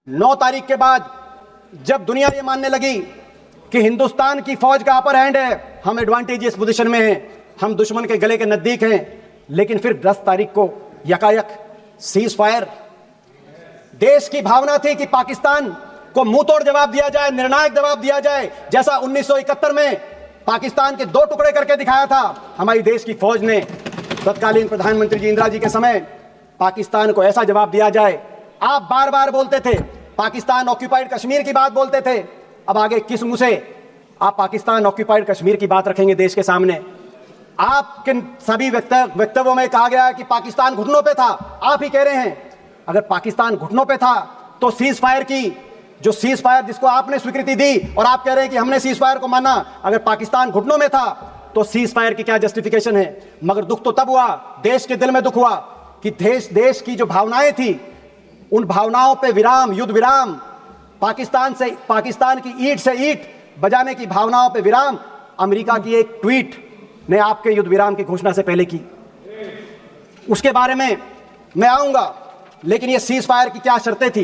9 तारीख के बाद जब दुनिया ये मानने लगी कि हिंदुस्तान की फौज का अपर हैंड है, हम एडवांटेजियस पोजीशन में हैं, हम दुश्मन के गले के नजदीक हैं, लेकिन फिर 10 तारीख को यकायक सीज फायर। देश की भावना थी कि पाकिस्तान को मुंह तोड़ जवाब दिया जाए, निर्णायक जवाब दिया जाए, जैसा 1971 में पाकिस्तान के 2 टुकड़े करके दिखाया था हमारी देश की फौज ने। तत्कालीन प्रधानमंत्री जी इंदिरा जी के समय पाकिस्तान को ऐसा जवाब दिया जाए। आप बार बार बोलते थे, पाकिस्तान ऑक्यूपाइड कश्मीर की बात बोलते थे, अब आगे किस मुंह से आप पाकिस्तान ऑक्यूपाइड कश्मीर की बात रखेंगे देश के सामने? आपके सभी वक्तव्यों में कहा गया कि पाकिस्तान घुटनों पे था। आप ही कह रहे हैं अगर पाकिस्तान घुटनों पे था तो सीज फायर की, जो सीज फायर जिसको आपने स्वीकृति दी और आप कह रहे हैं कि हमने सीज फायर को माना, अगर पाकिस्तान घुटनों में था तो सीज फायर की क्या जस्टिफिकेशन है? मगर दुख तो तब हुआ, देश के दिल में दुख हुआ कि देश की जो भावनाएं थी उन भावनाओं पे विराम, युद्ध विराम, पाकिस्तान की ईंट से ईंट बजाने की भावनाओं पे विराम अमेरिका की एक ट्वीट ने आपके युद्ध विराम की घोषणा से पहले की। उसके बारे में मैं आऊंगा, लेकिन ये सीज फायर की क्या शर्तें थी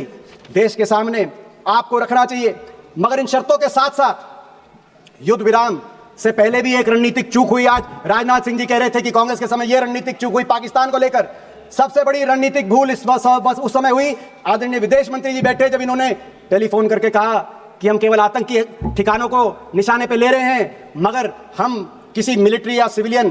देश के सामने आपको रखना चाहिए। मगर इन शर्तों के साथ साथ युद्ध विराम से पहले भी एक रणनीतिक चूक हुई। आज राजनाथ सिंह जी कह रहे थे कि कांग्रेस के समय यह रणनीतिक चूक हुई पाकिस्तान को लेकर। सबसे बड़ी रणनीतिक भूल उस समय हुई, आदरणीय विदेश मंत्री जी बैठे जब इन्होंने टेलीफोन करके कहा कि हम केवल आतंकी ठिकानों को निशाने पे ले रहे हैं, मगर हम किसी मिलिट्री या सिविलियन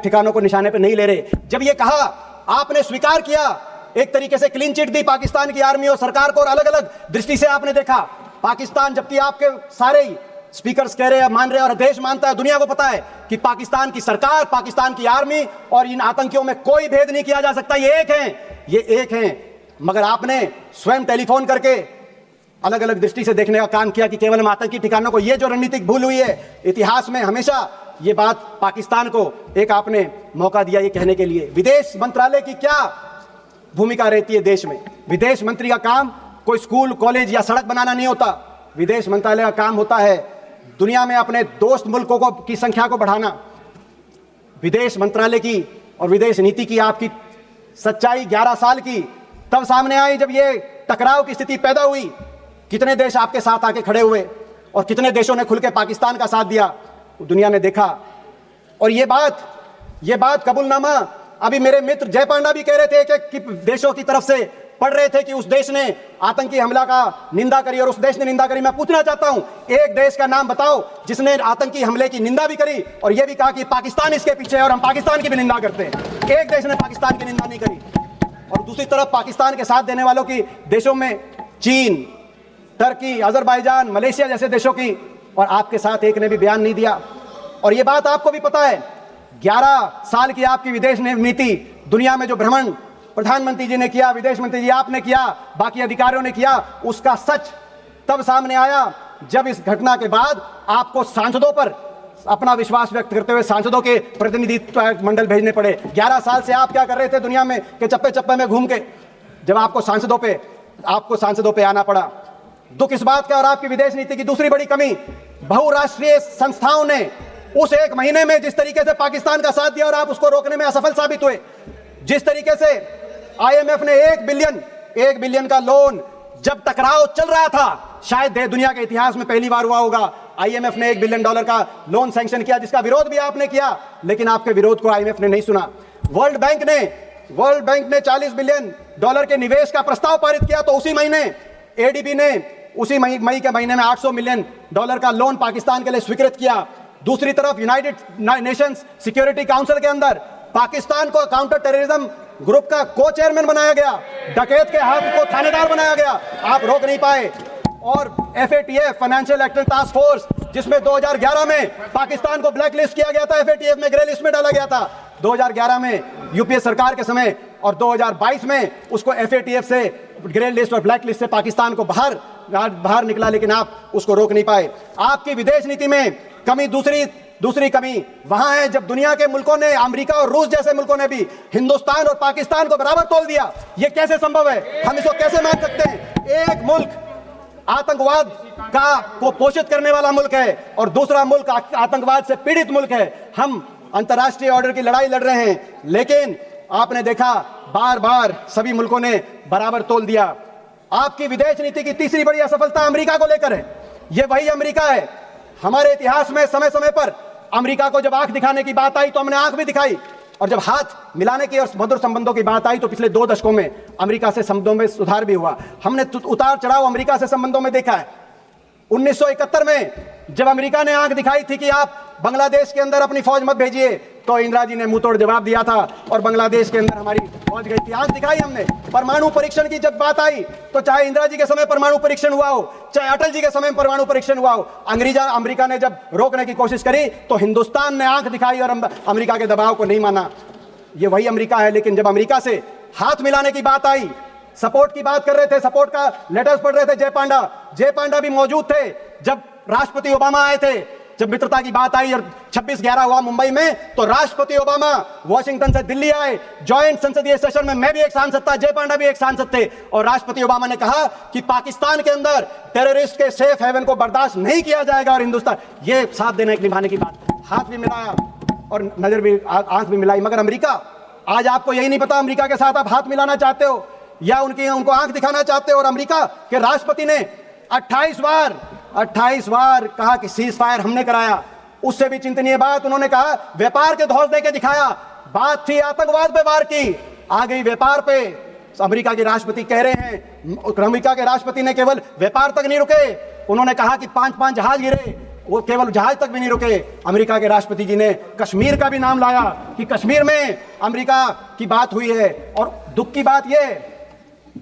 ठिकानों को निशाने पे नहीं ले रहे। जब ये कहा आपने स्वीकार किया, एक तरीके से क्लीन चिट दी पाकिस्तान की आर्मी और सरकार को, और अलग अलग दृष्टि से आपने देखा पाकिस्तान, जबकि आपके सारे स्पीकर्स कह रहे हैं, मान रहे हैं और देश मानता है, दुनिया को पता है कि पाकिस्तान की सरकार, पाकिस्तान की आर्मी और इन आतंकियों में कोई भेद नहीं किया जा सकता, ये एक हैं। मगर आपने स्वयं टेलीफोन करके अलग अलग दृष्टि से देखने का काम किया कि केवल हम आतंकी ठिकानों को, ये जो रणनीतिक भूल हुई है इतिहास में हमेशा ये बात पाकिस्तान को एक आपने मौका दिया ये कहने के लिए। विदेश मंत्रालय की क्या भूमिका रहती है देश में? विदेश मंत्री का काम कोई स्कूल, कॉलेज या सड़क बनाना नहीं होता। विदेश मंत्रालय का काम होता है दुनिया में अपने दोस्त मुल्कों की संख्या को बढ़ाना। विदेश मंत्रालय की और विदेश नीति की आपकी सच्चाई 11 साल की तब सामने आई जब ये टकराव की स्थिति पैदा हुई। कितने देश आपके साथ आके खड़े हुए और कितने देशों ने खुल के पाकिस्तान का साथ दिया, दुनिया ने देखा। और ये बात कबूलनामा अभी मेरे मित्र जय पांडा भी कह रहे थे कि देशों की तरफ से पढ़ रहे थे कि उस देश ने आतंकी हमला का निंदा करी और उस देश ने निंदा करी। मैं पूछना चाहता हूं, एक देश का नाम बताओ जिसने आतंकी हमले की निंदा भी करी और यह भी कहा कि पाकिस्तान इसके पीछे है और हम पाकिस्तान की भी निंदा करते हैं। एक देश ने पाकिस्तान की निंदा नहीं करी। और दूसरी तरफ पाकिस्तान के साथ देने वालों की देशों में चीन, टर्की, अजरबैजान, मलेशिया जैसे देशों की, और आपके साथ एक ने भी बयान नहीं दिया। और यह बात आपको भी पता है, 11 साल की आपकी विदेश नीति, दुनिया में जो भ्रमण प्रधानमंत्री जी ने किया, विदेश मंत्री जी आपने किया, बाकी अधिकारियों ने किया, उसका सच तब सामने आया जब इस घटना के बाद आपको सांसदों पर अपना विश्वास व्यक्त करते हुए सांसदों के प्रतिनिधित्व मंडल भेजने पड़े। 11 साल से आप क्या कर रहे थे दुनिया में के चप्पे चप्पे में घूम के, जब आपको सांसदों पे आना पड़ा। दुख इस बात का, और आपकी विदेश नीति की दूसरी बड़ी कमी, बहुराष्ट्रीय संस्थाओं ने उस 1 महीने में जिस तरीके से पाकिस्तान का साथ दिया और आप उसको रोकने में असफल साबित हुए। जिस तरीके से IMF ने 1 बिलियन का लोन, जब टकराव चल रहा था, शायद दुनिया के इतिहास में पहली बार हुआ होगा, IMF ने $1 बिलियन का लोन सैंक्शन किया, जिसका विरोध भी आपने किया, लेकिन आपके विरोध को IMF ने नहीं सुना। वर्ल्ड बैंक ने $40 बिलियन के निवेश का प्रस्ताव पारित किया, तो उसी महीने ADB ने उसी मई के महीने में $800 मिलियन का लोन पाकिस्तान के लिए स्वीकृत किया। दूसरी तरफ यूनाइटेड नेशंस सिक्योरिटी काउंसिल के अंदर पाकिस्तान को काउंटर टेररिज्म ग्रुप का को चेयरमैन बनाया गया, डकैत के हाथ को थानेदार बनाया गया, आप रोक नहीं पाए। और FATF financial action task force, जिसमें 2011 में पाकिस्तान को ब्लैक लिस्ट किया गया था, FATF में ग्रे लिस्ट में डाला गया था 2011 में यूपीए सरकार के समय, और 2022 में उसको FATF से ग्रे लिस्ट और ब्लैक लिस्ट से पाकिस्तान को बाहर निकला, लेकिन आप उसको रोक नहीं पाए। आपकी विदेश नीति में कमी, दूसरी कमी वहां है जब दुनिया के मुल्कों ने, अमेरिका और रूस जैसे मुल्कों ने भी हिंदुस्तान और पाकिस्तान को बराबर तोल दिया। यह कैसे संभव है? हम इसको कैसे मान सकते हैं? एक मुल्क आतंकवाद को पोषित करने वाला मुल्क है और दूसरा मुल्क आतंकवाद से पीड़ित मुल्क है। हम अंतर्राष्ट्रीय ऑर्डर की लड़ाई लड़ रहे हैं, लेकिन आपने देखा बार बार सभी मुल्कों ने बराबर तोल दिया। आपकी विदेश नीति की तीसरी बड़ी असफलता अमेरिका को लेकर है। ये वही अमेरिका है। हमारे इतिहास में समय समय पर अमेरिका को जब आंख दिखाने की बात आई तो हमने आंख भी दिखाई, और जब हाथ मिलाने की और मधुर संबंधों की बात आई तो पिछले 2 दशकों में अमेरिका से संबंधों में सुधार भी हुआ। हमने उतार चढ़ाव अमेरिका से संबंधों में देखा है। 1971 में जब अमेरिका ने आंख दिखाई थी कि आप बांग्लादेश के अंदर अपनी फौज मत भेजिए, तो इंदिरा जी ने मुंह तोड़ जवाब दिया था और बांग्लादेश के अंदर हमारी फौज गई थी। आंख दिखाई हमने। परमाणु परीक्षण की जब बात आई तो चाहे इंदिरा जी के समय परमाणु परीक्षण हुआ हो, चाहे अटल जी के समय परमाणु परीक्षण हुआ हो, अमेरिका ने जब रोकने की कोशिश करी तो हिंदुस्तान ने आंख दिखाई और अमेरिका के दबाव को नहीं माना। ये वही अमेरिका है। लेकिन जब अमेरिका से हाथ मिलाने की बात आई, सपोर्ट की बात कर रहे थे, सपोर्ट का लेटर्स पढ़ रहे थे, जय पांडा भी मौजूद थे जब राष्ट्रपति ओबामा आए थे। जब मित्रता की बात आई और 26/11 हुआ मुंबई में, तो राष्ट्रपति ओबामा वॉशिंगटन से दिल्ली आए। जॉइंट संसदीय सेशन में मैं भी एक सांसद था, जय पांडा भी एक सांसद थे, और राष्ट्रपति ओबामा ने कहा कि पाकिस्तान के अंदर टेररिस्ट के सेफ हेवन को बर्दाश्त नहीं किया जाएगा। और हिंदुस्तान ये साथ देने निभाने की बात, हाथ भी मिलाया और नजर भी, आंख भी मिलाई। मगर अमेरिका, आज आपको यही नहीं पता अमेरिका के साथ आप हाथ मिलाना चाहते हो या उनको आंख दिखाना चाहते हो। और अमेरिका के राष्ट्रपति ने 28 बार कहा कि सीज फायर हमने कराया। उससे भी चिंतनीय बात, उन्होंने कहा व्यापार के धौंस देके दिखाया। बात थी आतंकवाद पे वार की, आ गई व्यापार पे। अमेरिका के राष्ट्रपति कह रहे हैं, अमेरिका के राष्ट्रपति ने केवल व्यापार तक नहीं रुके, उन्होंने कहा कि 5 जहाज गिरे, वो केवल जहाज तक भी नहीं रुके। अमेरिका के राष्ट्रपति जी ने कश्मीर का भी नाम लाया कि कश्मीर में अमेरिका की बात हुई है। और दुख की बात यह,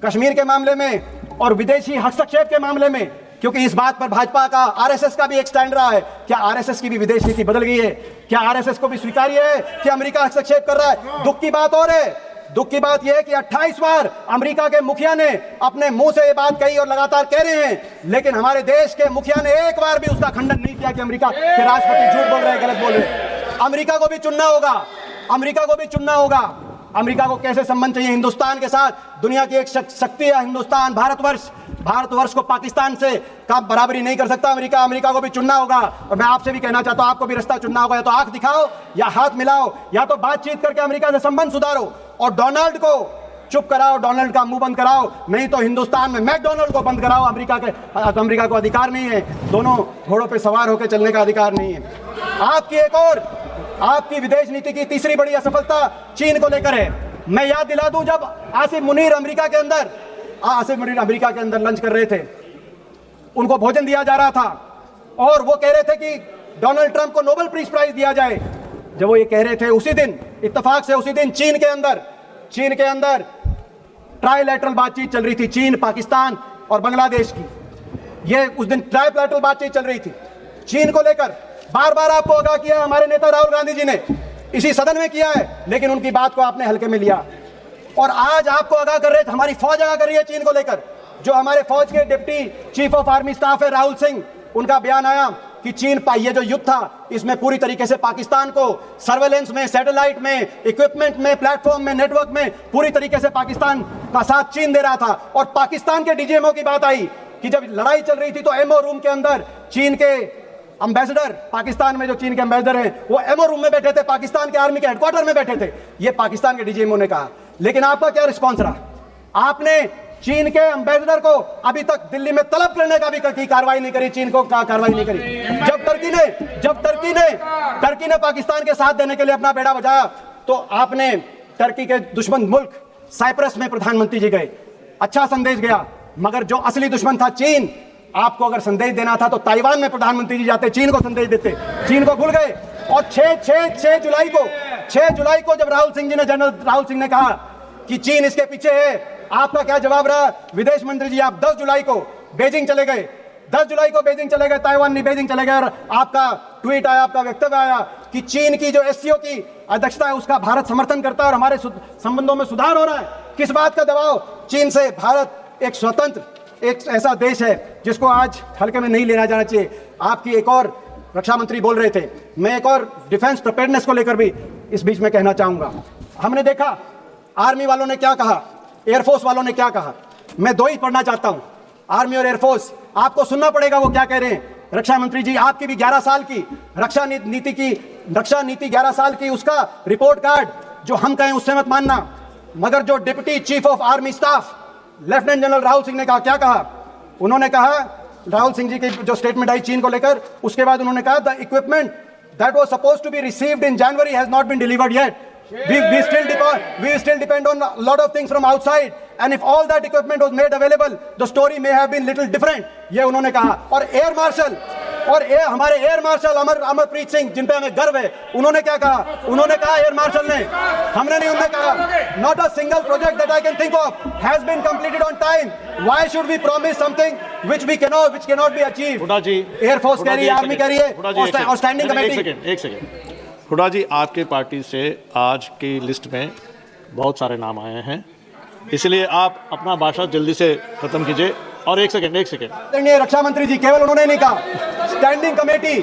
कश्मीर के मामले में और विदेशी हस्तक्षेप के मामले में, क्योंकि इस बात पर भाजपा का, आरएसएस का भी एक स्टैंड रहा है। क्या आरएसएस की भी विदेश नीति बदल गई है? क्या आरएसएस को भी स्वीकार्य है कि अमेरिका हस्तक्षेप कर रहा है? दुख की बात और है, दुख की बात यह है कि 28 बार अमेरिका के मुखिया ने अपने मुंह से ये बात कही और लगातार कह रहे हैं, लेकिन हमारे देश के मुखिया ने एक बार भी उसका खंडन नहीं किया कि अमेरिका के राष्ट्रपति झूठ बोल रहे हैं, गलत बोल रहे हैं। अमेरिका को भी चुनना होगा, अमेरिका को भी चुनना होगा। अमेरिका को कैसे संबंध चाहिए हिंदुस्तान के साथ? दुनिया की एक शक्ति है हिंदुस्तान, भारतवर्ष को पाकिस्तान से का बराबरी नहीं कर सकता अमेरिका को भी चुनना होगा। और मैं आपसे भी कहना चाहता हूं, आपको भी रास्ता चुनना होगा। या तो आंख दिखाओ या हाथ मिलाओ, या तो बातचीत करके अमेरिका से संबंध सुधारो और डोनाल्ड को चुप कराओ, डोनाल्ड का मुंह बंद कराओ। नहीं तो हिंदुस्तान में मैकडोनाल्ड को बंद कराओ। अमेरिका को अधिकार नहीं है, दोनों घोड़ों पर सवार होकर चलने का अधिकार नहीं है। आपकी विदेश नीति की तीसरी बड़ी असफलता चीन को लेकर है। मैं याद दिला दूं, जब आसिफ मुनीर अमेरिका के अंदर लंच कर रहे थे, उनको भोजन दिया जा रहा था और वो कह रहे थे कि डोनाल्ड ट्रंप को नोबेल पीस प्राइज दिया जाए। जब वो ये कह रहे थे, उसी दिन इत्तेफाक से उसी दिन चीन के अंदर ट्राइलैटरल बातचीत चल रही थी, चीन, पाकिस्तान और बांग्लादेश की। ये उस दिन ट्राइलैटरल बातचीत चल रही थी चीन को लेकर। बार बार आपको आगाह किया हमारे नेता राहुल गांधी जी ने, इसी सदन में किया है, लेकिन उनकी बात को आपने हल्के में लिया। और आज आपको आगाह कर रहे थे, हमारी फौज आगाह कर रही है चीन को लेकर। जो हमारे फौज के deputy chief of army staff है राहुल सिंह, उनका बयान आया कि चीन ये जो युद्ध था, इसमें पूरी तरीके से पाकिस्तान को सर्वेलेंस में, सैटेलाइट में, इक्विपमेंट में, प्लेटफॉर्म में, नेटवर्क में पूरी तरीके से पाकिस्तान का साथ चीन दे रहा था। और पाकिस्तान के डीजीएमओ की बात आई कि जब लड़ाई चल रही थी तो एमओ रूम के अंदर चीन के एम्बेसडर, पाकिस्तान में जो चीन के एम्बेसडर हैं, वो एमओ रूम में बैठे थे, पाकिस्तान के आर्मी के हेडक्वार्टर में बैठे थे। ये पाकिस्तान के डीजीएमओ ने कहा। लेकिन आपका क्या रिस्पॉन्स रहा? आपने चीन के एम्बेसडर को अभी तक दिल्ली में तलब करने का भी कार्रवाई नहीं करी, चीन को कार्रवाई नहीं करी। जब टर्की ने पाकिस्तान के साथ देने के लिए अपना बेड़ा बजाया, तो आपने टर्की के दुश्मन मुल्क साइप्रस में प्रधानमंत्री जी गए, अच्छा संदेश गया। मगर जो असली दुश्मन था चीन, आपको अगर संदेश देना था तो ताइवान में प्रधानमंत्री जी जाते, चीन को संदेश देते। चीन को भूल गए। और 6 जुलाई को जब जनरल राहुल सिंह ने कहा कि चीन इसके पीछे है, आपका क्या जवाब रहा? विदेश मंत्री जी आप 10 जुलाई को बेजिंग चले गए, ताइवान नहीं, बेजिंग चले गए। और आपका ट्वीट आया, आपका वक्तव्य आया कि चीन की जो एससीओ की अध्यक्षता है उसका भारत समर्थन करता है और हमारे संबंधों में सुधार हो रहा है। किस बात का दबाव? चीन से। भारत एक स्वतंत्र, एक ऐसा देश है जिसको आज हल्के में नहीं लेना जाना चाहिए। आपकी एक और रक्षा मंत्री बोल रहे थे, मैं एक और डिफेंस प्रिपेयर्डनेस को लेकर भी इस बीच में कहना चाहूंगा। हमने देखा आर्मी वालों ने क्या कहा, एयरफोर्स वालों ने क्या कहा। मैं 2 ही पढ़ना चाहता हूं, आर्मी और एयरफोर्स। आपको सुनना पड़ेगा वो क्या कह रहे हैं। रक्षा मंत्री जी, आपकी भी 11 साल की रक्षा नीति 11 साल की, उसका रिपोर्ट कार्ड जो हम कहें उससे मत मानना, मगर जो deputy chief of army staff lieutenant general Rahul Singh ने कहा, क्या कहा? उन्होंने कहा, राहुल सिंह जी की जो स्टेटमेंट आई चीन को लेकर, उसके बाद उन्होंने कहा the equipment that was supposed to be received in January has not been delivered yet. We still depend on a lot of things from outside, and if all that equipment was made available, the story may have been little different. ये उन्होंने कहा. और air marshal हमारे air marshal Amarpreet Singh, जिन पे हमें गर्व है, उन्होंने क्या कहा? उन्होंने कहा, एयर मार्शल ने, हमने नहीं, उन्होंने कहा, not a single project that I can think of has been completed on time. Why should we promise something which cannot be achieved? Hooda ji, air force कह रही है, आर्मी कह रही है, और स्टैंडिंग कमेटी. एक सेकेंड हुड्डा जी, आपके पार्टी से आज की लिस्ट में बहुत सारे नाम आए हैं, इसलिए आप अपना भाषण जल्दी से खत्म कीजिए. और एक सेकेंड रक्षा मंत्री जी, केवल उन्होंने नहीं कहा स्टैंडिंग कमेटी,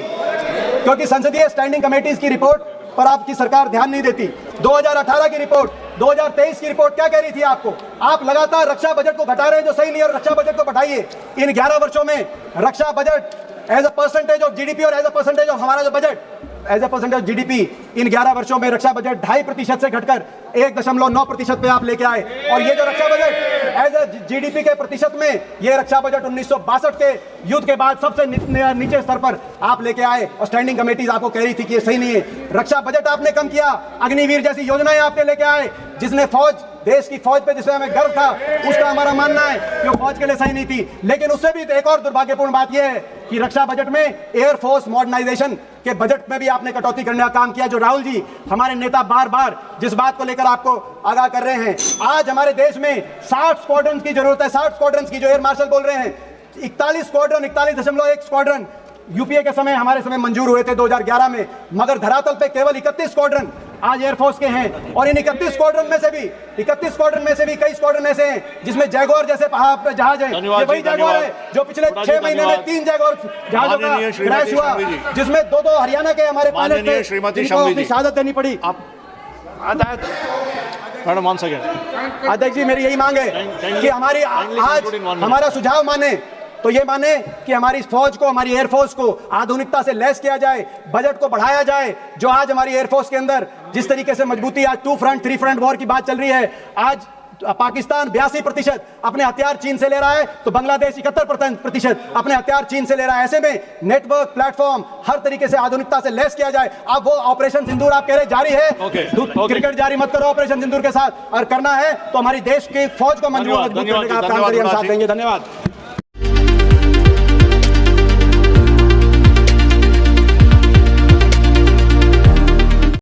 क्योंकि संसदीय स्टैंडिंग कमेटीज की रिपोर्ट पर आपकी सरकार ध्यान नहीं देती. 2018 की रिपोर्ट, 2023 की रिपोर्ट क्या कह रही थी आपको? आप लगातार रक्षा बजट को घटा रहे हैं, जो सही नहीं है, और रक्षा बजट को बढ़ाइए. इन 11 वर्षों में रक्षा budget as a percentage of GDP और एज अ परसेंटेज ऑफ हमारा जो budget as a percentage of GDP, इन 11 वर्षों में रक्षा बजट 2.5% से घटकर 1.9% पे आप लेके आए. और ये जो रक्षा बजट एज ए जीडीपी के प्रतिशत में, ये रक्षा बजट 1962 के युद्ध के बाद सबसे नीचे स्तर पर आप लेके आए. और स्टैंडिंग कमेटीज आपको कह रही थी कि ये सही नहीं है. रक्षा बजट आपने कम किया, अग्निवीर जैसी योजनाएं आपने लेके आए, जिसने फौज, देश की फौज पे जिसमें हमें गर्व था, उसका हमारा मानना है कि वो फौज के लिए सही नहीं थी. लेकिन उससे भी एक और दुर्भाग्यपूर्ण बात यह है कि रक्षा बजट में एयरफोर्स मॉडर्नाइजेशन के बजट में भी आपने कटौती करने का काम किया, जो राहुल जी, हमारे नेता, बार बार जिस बात को लेकर आपको आगाह कर रहे हैं. आज हमारे देश में 60 स्क्वाड्रन की जरूरत है, 60 स्क्वाड्रन की, जो एयर मार्शल बोल रहे हैं. 41 स्क्वाड्रन, 41.1 स्क्वाड्रन यूपीए के समय, हमारे समय मंजूर हुए थे 2011 में, मगर धरातल पे केवल 31 स्क्वाड्रन आज एयरफोर्स के हैं. और इन 31 स्क्वाड्रन में से भी कई स्क्वाड्रन ऐसे हैं जिसमें जैगुआर जैसे जहाज है. ये वही जैगुआर है जो पिछले 6 महीने में 3 जैगुआर जहाजों का क्रैश हुआ, जिसमें 2 हरियाणा के हमारे पायलट थे, जिनको अपनी शहादत देनी पड़ी. अध्यक्ष जी, मेरी यही मांग है कि हमारी आज हमारा सुझाव माने, तो ये माने कि हमारी फौज को, हमारी एयरफोर्स को आधुनिकता से लैस किया जाए, बजट को बढ़ाया जाए. जो आज हमारी एयरफोर्स के अंदर जिस तरीके से मजबूती, आज 2 फ्रंट 3 फ्रंट वॉर की बात चल रही है. आज पाकिस्तान 82% अपने हथियार चीन से ले रहा है, तो बांग्लादेश 71% अपने हथियार चीन से ले रहा है. ऐसे में नेटवर्क, प्लेटफॉर्म, हर तरीके से आधुनिकता से लैस किया जाए. अब वो ऑपरेशन सिंदूर आप कह रहे जारी है, क्रिकेट जारी मत करो ऑपरेशन सिंदूर के साथ. और करना है तो हमारी देश की फौज को मजबूत करने का आप काम करिए, हम साथ देंगे. धन्यवाद.